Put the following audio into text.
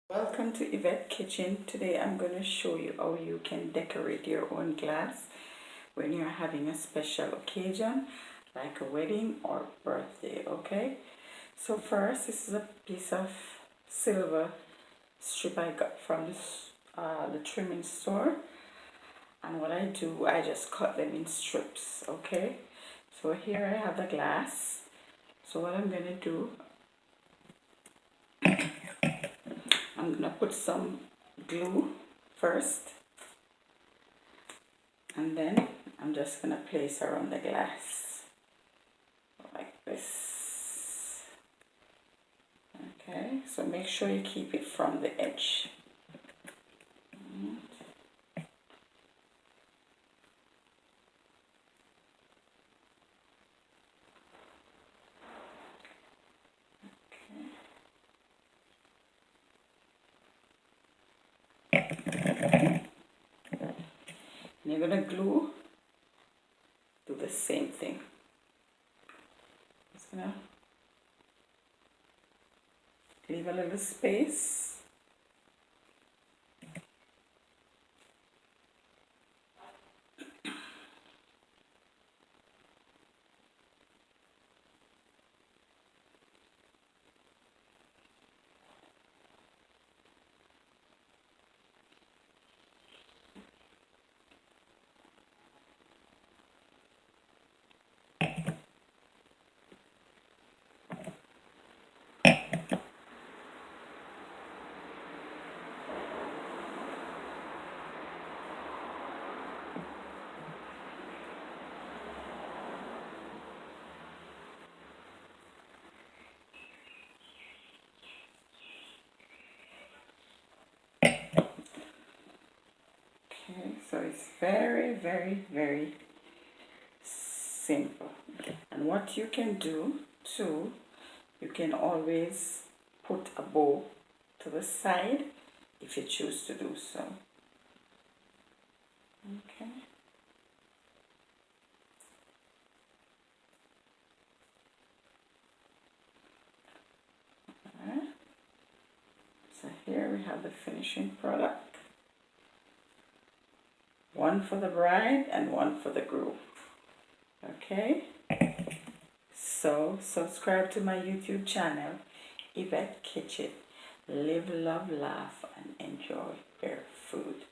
Welcome to Yvette Kitchen. Today I'm going to show you how you can decorate your own glass when you're having a special occasion like a wedding or birthday, okay? So first, this is a piece of silver strip I got from the trimming store, and what I do, I just cut them in strips, okay? So here I have the glass. So what I'm going to do, I'm going to put some glue first, and then I'm just going to place around the glass like this. Okay, so make sure you keep it from the edge. And you're going to glue, do the same thing. Just going to leave a little space. Okay, so it's very, very, very simple. And what you can do too, you can always put a bow to the side if you choose to do so. Okay. Alright. So here we have the finishing product. One for the bride and one for the groom. Okay? So subscribe to my YouTube channel, Yvette Kitchen. Live, love, laugh, and enjoy your food.